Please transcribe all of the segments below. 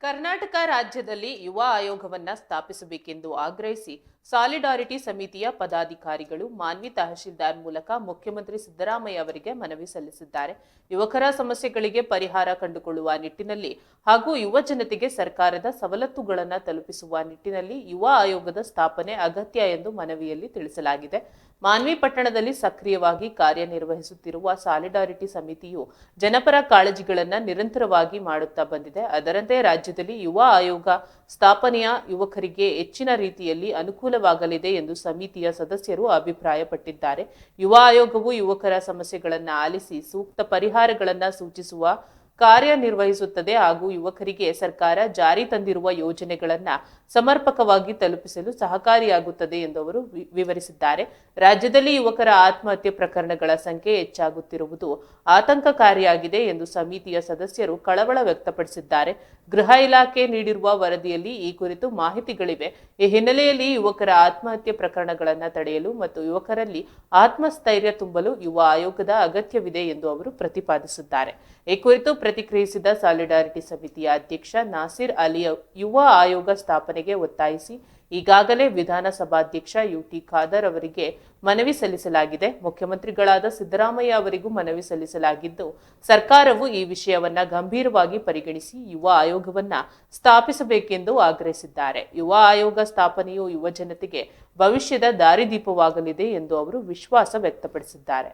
ಕರ್ನಾಟಕ ರಾಜ್ಯದಲ್ಲಿ ಯುವ ಆಯೋಗವನ್ನ ಸ್ಥಾಪಿಸಬೇಕೆಂದು ಆಗ್ರಹಿಸಿ ಸಾಲಿಡಾರಿಟಿ ಸಮಿತಿಯ ಪದಾಧಿಕಾರಿಗಳು ಮಾನ್ವಿ ತಹಶೀಲ್ದಾರ್ ಮೂಲಕ ಮುಖ್ಯಮಂತ್ರಿ ಸಿದ್ದರಾಮಯ್ಯ ಅವರಿಗೆ ಮನವಿ ಸಲ್ಲಿಸಿದ್ದಾರೆ. ಯುವಕರ ಸಮಸ್ಯೆಗಳಿಗೆ ಪರಿಹಾರ ಕಂಡುಕೊಳ್ಳುವ ನಿಟ್ಟಿನಲ್ಲಿ ಹಾಗೂ ಯುವ ಜನತೆಗೆ ಸರ್ಕಾರದ ಸವಲತ್ತುಗಳನ್ನು ತಲುಪಿಸುವ ನಿಟ್ಟಿನಲ್ಲಿ ಯುವ ಆಯೋಗದ ಸ್ಥಾಪನೆ ಅಗತ್ಯ ಎಂದು ಮನವಿಯಲ್ಲಿ ತಿಳಿಸಲಾಗಿದೆ. ಮಾನ್ವಿ ಪಟ್ಟಣದಲ್ಲಿ ಸಕ್ರಿಯವಾಗಿ ಕಾರ್ಯನಿರ್ವಹಿಸುತ್ತಿರುವ ಸಾಲಿಡಾರಿಟಿ ಸಮಿತಿಯು ಜನಪರ ಕಾಳಜಿಗಳನ್ನು ನಿರಂತರವಾಗಿ ಮಾಡುತ್ತಾ ಬಂದಿದೆ. ಅದರಂತೆ ರಾಜ್ಯದಲ್ಲಿ ಯುವ ಆಯೋಗ ಸ್ಥಾಪನೆಯ ಯುವಕರಿಗೆ ಹೆಚ್ಚಿನ ರೀತಿಯಲ್ಲಿ ಅನುಕೂಲವಾಗಲಿದೆ ಎಂದು ಸಮಿತಿಯ ಸದಸ್ಯರು ಅಭಿಪ್ರಾಯಪಟ್ಟಿದ್ದಾರೆ. ಯುವ ಆಯೋಗವು ಯುವಕರ ಸಮಸ್ಯೆಗಳನ್ನು ಆಲಿಸಿ ಸೂಕ್ತ ಪರಿಹಾರಗಳನ್ನು ಸೂಚಿಸುವ ಕಾರ್ಯನಿರ್ವಹಿಸುತ್ತದೆ ಹಾಗೂ ಯುವಕರಿಗೆ ಸರ್ಕಾರ ಜಾರಿ ತಂದಿರುವ ಯೋಜನೆಗಳನ್ನು ಸಮರ್ಪಕವಾಗಿ ತಲುಪಿಸಲು ಸಹಕಾರಿಯಾಗುತ್ತದೆ ಎಂದು ಅವರು ವಿವರಿಸಿದ್ದಾರೆ. ರಾಜ್ಯದಲ್ಲಿ ಯುವಕರ ಆತ್ಮಹತ್ಯೆ ಪ್ರಕರಣಗಳ ಸಂಖ್ಯೆ ಹೆಚ್ಚಾಗುತ್ತಿರುವುದು ಆತಂಕಕಾರಿಯಾಗಿದೆ ಎಂದು ಸಮಿತಿಯ ಸದಸ್ಯರು ಕಳವಳ ವ್ಯಕ್ತಪಡಿಸಿದ್ದಾರೆ. ಗೃಹ ಇಲಾಖೆ ನೀಡಿರುವ ವರದಿಯಲ್ಲಿ ಈ ಕುರಿತು ಮಾಹಿತಿಗಳಿವೆ. ಈ ಹಿನ್ನೆಲೆಯಲ್ಲಿ ಯುವಕರ ಆತ್ಮಹತ್ಯೆ ಪ್ರಕರಣಗಳನ್ನು ತಡೆಯಲು ಮತ್ತು ಯುವಕರಲ್ಲಿ ಆತ್ಮಸ್ಥೈರ್ಯ ತುಂಬಲು ಯುವ ಆಯೋಗದ ಅಗತ್ಯವಿದೆ ಎಂದು ಅವರು ಪ್ರತಿಪಾದಿಸಿದ್ದಾರೆ. ಈ ಕುರಿತು ಪ್ರತಿಕ್ರಿಯಿಸಿದ ಸಾಲಿಡಾರಿಟಿ ಸಮಿತಿಯ ಅಧ್ಯಕ್ಷ ನಾಸಿರ್ ಅಲಿ ಯುವ ಆಯೋಗ ಸ್ಥಾಪನೆಗೆ ಒತ್ತಾಯಿಸಿ ಈಗಾಗಲೇ ವಿಧಾನಸಭಾಧ್ಯಕ್ಷ ಯುಟಿ ಖಾದರ್ ಅವರಿಗೆ ಮನವಿ ಸಲ್ಲಿಸಲಾಗಿದೆ. ಮುಖ್ಯಮಂತ್ರಿಗಳಾದ ಸಿದ್ದರಾಮಯ್ಯ ಅವರಿಗೂ ಮನವಿ ಸಲ್ಲಿಸಲಾಗಿದ್ದು ಸರ್ಕಾರವು ಈ ವಿಷಯವನ್ನ ಗಂಭೀರವಾಗಿ ಪರಿಗಣಿಸಿ ಯುವ ಆಯೋಗವನ್ನ ಸ್ಥಾಪಿಸಬೇಕೆಂದು ಆಗ್ರಹಿಸಿದ್ದಾರೆ. ಯುವ ಆಯೋಗ ಸ್ಥಾಪನೆಯು ಯುವ ಜನತೆಗೆ ಭವಿಷ್ಯದ ದಾರಿದೀಪವಾಗಲಿದೆ ಎಂದು ಅವರು ವಿಶ್ವಾಸ ವ್ಯಕ್ತಪಡಿಸಿದ್ದಾರೆ.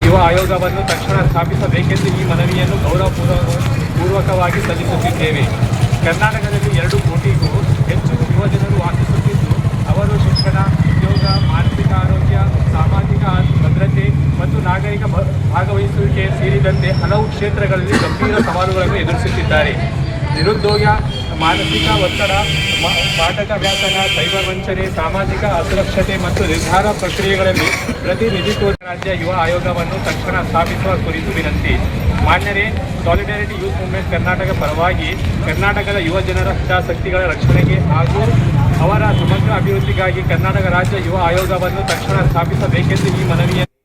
ಯುವ ಆಯೋಗವನ್ನು ತಕ್ಷಣ ಸ್ಥಾಪಿಸಬೇಕೆಂದು ಈ ಮನವಿಯನ್ನು ಗೌರವಪೂರ್ವಕವಾಗಿ ಸಲ್ಲಿಸುತ್ತಿದ್ದೇವೆ. ಕರ್ನಾಟಕದಲ್ಲಿ 2 ಕೋಟಿಗೂ ಹೆಚ್ಚು ಯುವಜನರು ವಾಸಿಸುತ್ತಿದ್ದು ಅವರು ಶಿಕ್ಷಣ, ಉದ್ಯೋಗ, ಮಾನಸಿಕ ಆರೋಗ್ಯ, ಸಾಮಾಜಿಕ ಭದ್ರತೆ ಮತ್ತು ನಾಗರಿಕ ಭಾಗವಹಿಸುವಿಕೆ ಸೇರಿದಂತೆ ಹಲವು ಕ್ಷೇತ್ರಗಳಲ್ಲಿ ಗಂಭೀರ ಸವಾಲುಗಳನ್ನು ಎದುರಿಸುತ್ತಿದ್ದಾರೆ. ನಿರುದ್ಯೋಗ, ಮಾನಸಿಕ ಒತ್ತಡ, ಪಾಠಕಾಭ್ಯಾಸನ, ಸೈಬರ್ ವಂಚನೆ, ಸಾಮಾಜಿಕ ಅಸುರಕ್ಷತೆ ಮತ್ತು ನಿರ್ಧಾರ ಪ್ರಕ್ರಿಯೆಗಳಲ್ಲಿ ಪ್ರತಿನಿಧಿತ್ವ ರಾಜ್ಯ ಯುವ ಆಯೋಗವನ್ನು ತಕ್ಷಣ ಸ್ಥಾಪಿಸುವ ಕುರಿತು ವಿನಂತಿ. ಮಾನ್ಯರೇ, ಸಾಲಿಡಾರಿಟಿ ಯೂತ್ ಮೂವ್ಮೆಂಟ್ ಕರ್ನಾಟಕ ಪರವಾಗಿ ಕರ್ನಾಟಕದ ಯುವ ಜನರ ಹಿತಾಸಕ್ತಿಗಳ ರಕ್ಷಣೆಗೆ ಹಾಗೂ ಅವರ ಸಮಗ್ರ ಅಭಿವೃದ್ಧಿಗಾಗಿ ಕರ್ನಾಟಕ ರಾಜ್ಯ ಯುವ ಆಯೋಗವನ್ನು ತಕ್ಷಣ ಸ್ಥಾಪಿಸಬೇಕೆಂದು ಈ ಮನವಿಯನ್ನು